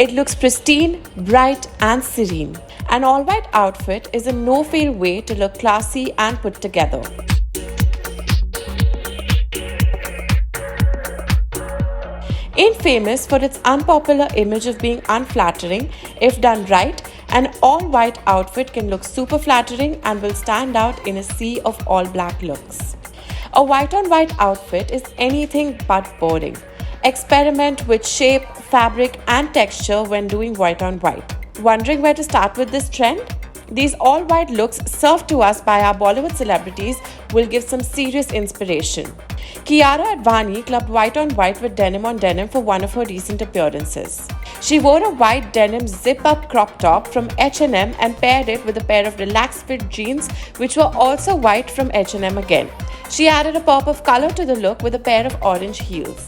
It looks pristine, bright and serene. An all-white outfit is a no-fail way to look classy and put together. Infamous for its unpopular image of being unflattering, if done right, an all-white outfit can look super flattering and will stand out in a sea of all-black looks. A white-on-white outfit is anything but boring. Experiment with shape, fabric and texture when doing white-on-white. Wondering where to start with this trend? These all-white looks served to us by our Bollywood celebrities will give some serious inspiration. Kiara Advani clubbed white on white with denim on denim for one of her recent appearances. She wore a white denim zip-up crop top from H&M and paired it with a pair of relaxed fit jeans which were also white from H&M again. She added a pop of color to the look with a pair of orange heels.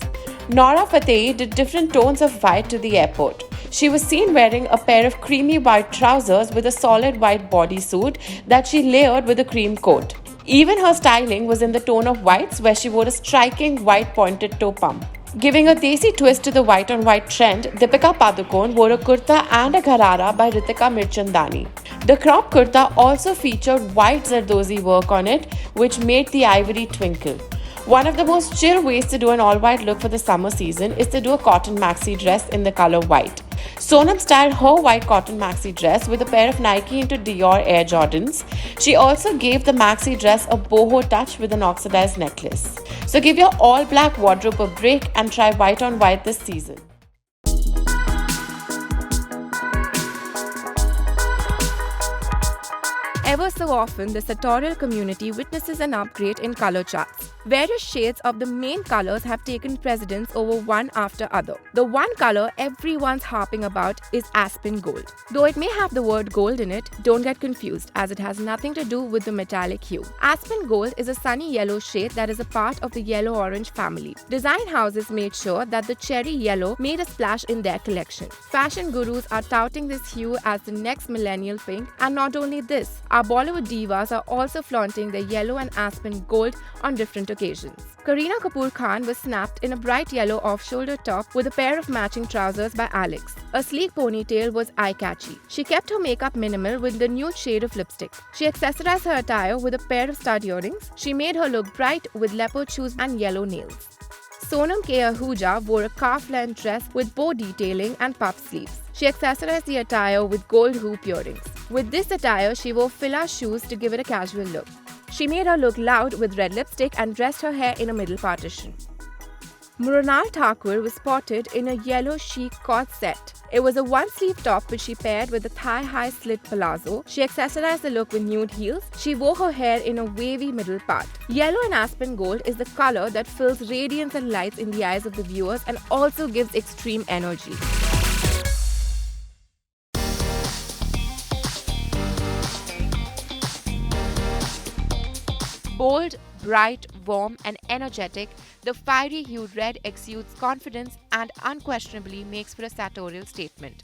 Nora Fateh did different tones of white to the airport. She was seen wearing a pair of creamy white trousers with a solid white bodysuit that she layered with a cream coat. Even her styling was in the tone of whites, where she wore a striking white pointed toe pump. Giving a desi twist to the white on white trend, Deepika Padukone wore a kurta and a gharara by Ritika Mirchandani. The crop kurta also featured white zardozi work on it, which made the ivory twinkle. One of the most chill ways to do an all-white look for the summer season is to do a cotton maxi dress in the color white. Sonam styled her white cotton maxi dress with a pair of Nike into Dior Air Jordans. She also gave the maxi dress a boho touch with an oxidized necklace. So give your all-black wardrobe a break and try white on white this season. Ever so often, the sartorial community witnesses an upgrade in color charts. Various shades of the main colors have taken precedence over one after other. The one color everyone's harping about is Aspen Gold. Though it may have the word gold in it, don't get confused as it has nothing to do with the metallic hue. Aspen Gold is a sunny yellow shade that is a part of the yellow-orange family. Design houses made sure that the cherry yellow made a splash in their collection. Fashion gurus are touting this hue as the next millennial pink, and not only this, our Bollywood divas are also flaunting their yellow and aspen gold on different occasions. Kareena Kapoor Khan was snapped in a bright yellow off-shoulder top with a pair of matching trousers by Alex. A sleek ponytail was eye-catchy. She kept her makeup minimal with the nude shade of lipstick. She accessorized her attire with a pair of stud earrings. She made her look bright with leopard shoes and yellow nails. Sonam K. Ahuja wore a calf-length dress with bow detailing and puff sleeves. She accessorized the attire with gold hoop earrings. With this attire, she wore Fila shoes to give it a casual look. She made her look loud with red lipstick and dressed her hair in a middle partition. Mrunal Thakur was spotted in a yellow chic cord set. It was a one-sleeve top which she paired with a thigh-high slit palazzo. She accessorized the look with nude heels. She wore her hair in a wavy middle part. Yellow and aspen gold is the color that fills radiance and lights in the eyes of the viewers and also gives extreme energy. Bold, bright, warm and energetic, the fiery hued red exudes confidence and unquestionably makes for a sartorial statement.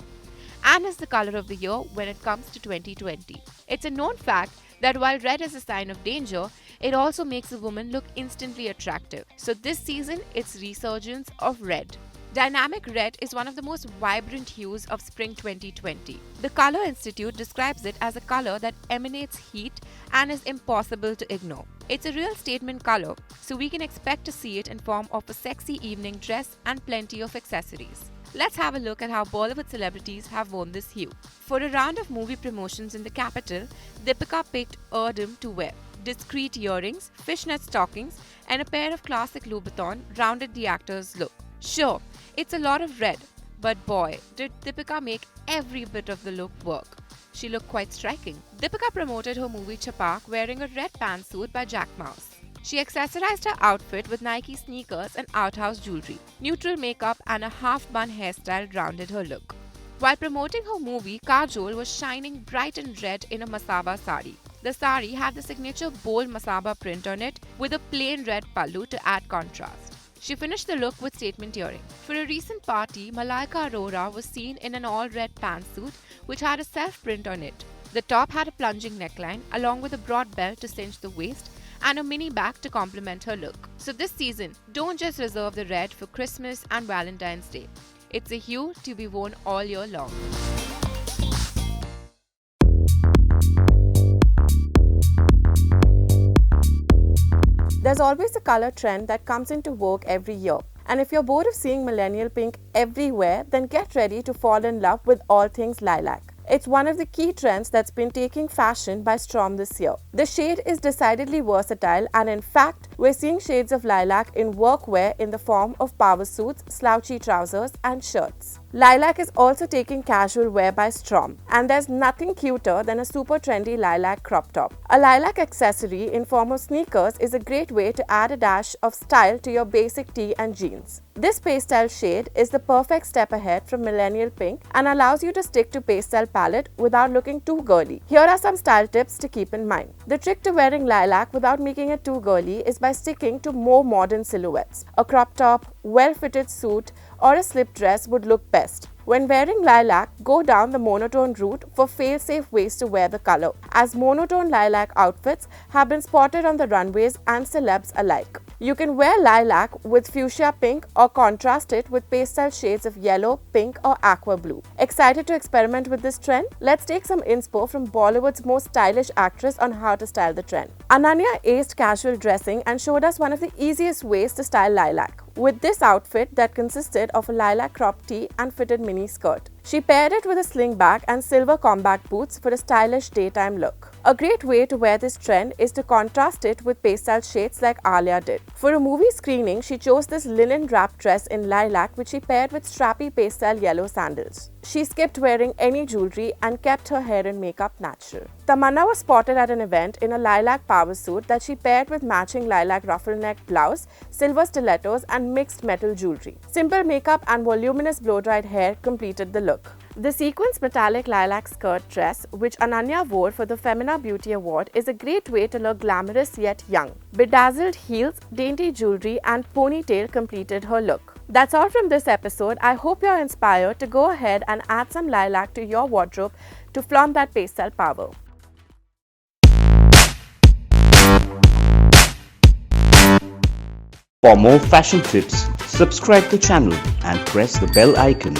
And is the color of the year when it comes to 2020. It's a known fact that while red is a sign of danger, it also makes a woman look instantly attractive. So this season, it's Resurgence of Red. Dynamic red is one of the most vibrant hues of spring 2020. The Color Institute describes it as a color that emanates heat and is impossible to ignore. It's a real statement color, so we can expect to see it in form of a sexy evening dress and plenty of accessories. Let's have a look at how Bollywood celebrities have worn this hue. For a round of movie promotions in the capital, Deepika picked Erdem to wear. Discreet earrings, fishnet stockings, and a pair of classic Louboutin rounded the actor's look. Sure, it's a lot of red, but boy, did Deepika make every bit of the look work. She looked quite striking. Deepika promoted her movie Chapak wearing a red pantsuit by Jack Mouse. She accessorized her outfit with Nike sneakers and outhouse jewelry. Neutral makeup and a half-bun hairstyle rounded her look. While promoting her movie, Kajol was shining bright and red in a masaba sari. The sari had the signature bold masaba print on it with a plain red pallu to add contrast. She finished the look with statement earring. For a recent party, Malaika Arora was seen in an all-red pantsuit which had a self-print on it. The top had a plunging neckline along with a broad belt to cinch the waist and a mini bag to complement her look. So this season, don't just reserve the red for Christmas and Valentine's Day. It's a hue to be worn all year long. There's always a color trend that comes into vogue every year. And if you're bored of seeing millennial pink everywhere, then get ready to fall in love with all things lilac. It's one of the key trends that's been taking fashion by storm this year. The shade is decidedly versatile, and in fact, we're seeing shades of lilac in workwear in the form of power suits, slouchy trousers, and shirts. Lilac is also taking casual wear by storm, and there's nothing cuter than a super trendy lilac crop top. A lilac accessory in form of sneakers is a great way to add a dash of style to your basic tee and jeans. This pastel shade is the perfect step ahead from millennial pink and allows you to stick to pastel palette without looking too girly. Here are some style tips to keep in mind. The trick to wearing lilac without making it too girly is by sticking to more modern silhouettes. A crop top, well-fitted suit, or a slip dress would look best. When wearing lilac, go down the monotone route for fail-safe ways to wear the color, as monotone lilac outfits have been spotted on the runways and celebs alike. You can wear lilac with fuchsia pink or contrast it with pastel shades of yellow, pink, or aqua blue. Excited to experiment with this trend? Let's take some inspo from Bollywood's most stylish actress on how to style the trend. Ananya aced casual dressing and showed us one of the easiest ways to style lilac, with this outfit that consisted of a lilac crop tee and fitted mini skirt. She paired it with a sling bag and silver combat boots for a stylish daytime look. A great way to wear this trend is to contrast it with pastel shades like Alia did. For a movie screening, she chose this linen wrap dress in lilac which she paired with strappy pastel yellow sandals. She skipped wearing any jewelry and kept her hair and makeup natural. Tamanna was spotted at an event in a lilac power suit that she paired with matching lilac ruffle neck blouse, silver stilettos, and mixed metal jewelry. Simple makeup and voluminous blow-dried hair completed the look. The sequins metallic lilac skirt dress, which Ananya wore for the Femina Beauty Award, is a great way to look glamorous yet young. Bedazzled heels, dainty jewelry, and ponytail completed her look. That's all from this episode. I hope you're inspired to go ahead and add some lilac to your wardrobe to flaunt that pastel power. For more fashion tips, subscribe the channel and press the bell icon.